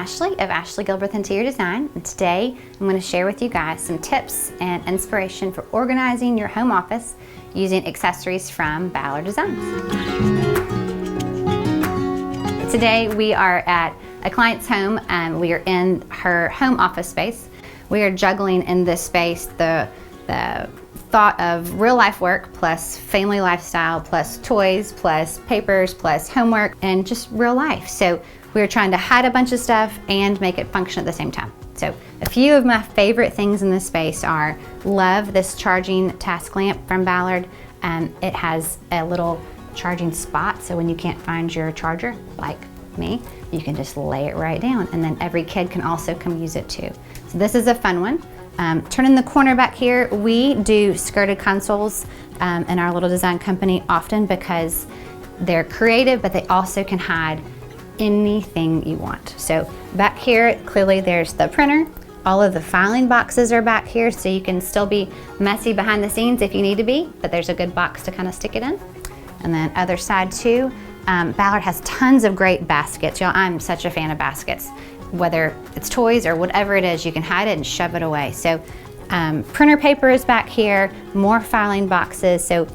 Ashley of Ashley Gilbreath Interior Design, and today I'm going to share with you guys some tips and inspiration for organizing your home office using accessories from Ballard Designs. Today we are at a client's home and we are in her home office space. We are juggling in this space the thought of real life work plus family lifestyle plus toys plus papers plus homework and just real life. So we're trying to hide a bunch of stuff and make it function at the same time. So a few of my favorite things in this space are, love this charging task lamp from Ballard. It has a little charging spot, so when you can't find your charger, like me, you can just lay it right down, and then every kid can also come use it too. So this is a fun one. Turning the corner back here, we do skirted consoles in our little design company often because they're creative, but they also can hide anything you want. So back here, clearly there's the printer. All of the filing boxes are back here, so you can still be messy behind the scenes if you need to be, but there's a good box to kind of stick it in. And then other side too, Ballard has tons of great baskets. Y'all, I'm such a fan of baskets. Whether it's toys or whatever it is, you can hide it and shove it away. So printer paper is back here, more filing boxes. So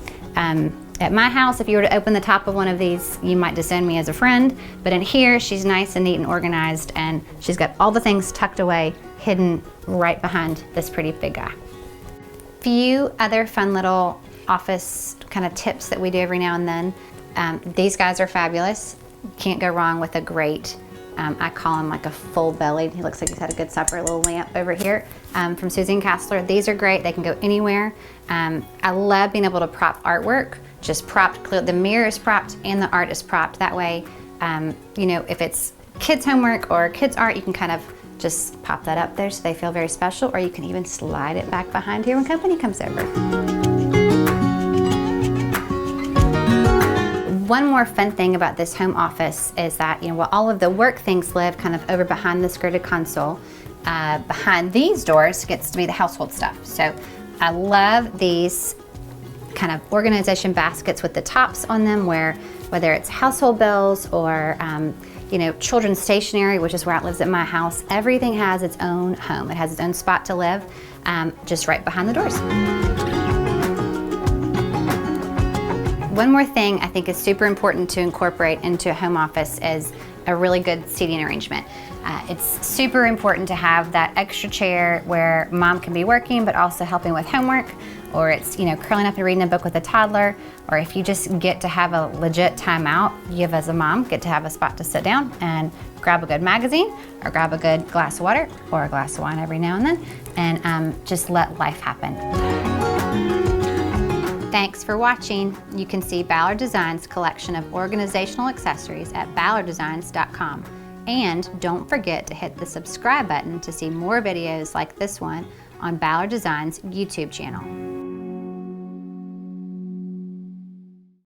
at my house, if you were to open the top of one of these, you might disown me as a friend. But in here, she's nice and neat and organized, and she's got all the things tucked away, hidden right behind this pretty big guy. Few other fun little office kind of tips that we do every now and then. These guys are fabulous. Can't go wrong with a great, I call him like a full-bellied, he looks like he's had a good supper, a little lamp over here from Susie and Castler. These are great, they can go anywhere. I love being able to prop artwork, just propped, the mirror is propped and the art is propped. That way, you know, if it's kids' homework or kids' art, you can kind of just pop that up there so they feel very special, or you can even slide it back behind here when company comes over. One more fun thing about this home office is that, you know, while all of the work things live kind of over behind the skirted console, behind these doors gets to be the household stuff. So I love these kind of organization baskets with the tops on them, where whether it's household bills or you know, children's stationery, which is where it lives at my house, everything has its own home. It has its own spot to live, just right behind the doors. One more thing I think is super important to incorporate into a home office is a really good seating arrangement. It's super important to have that extra chair where mom can be working but also helping with homework, or it's, you know, curling up and reading a book with a toddler, or if you just get to have a legit timeout, you as a mom get to have a spot to sit down and grab a good magazine or grab a good glass of water or a glass of wine every now and then, and just let life happen. Thanks for watching. You can see Ballard Designs' collection of organizational accessories at ballarddesigns.com. And don't forget to hit the subscribe button to see more videos like this one on Ballard Designs' YouTube channel.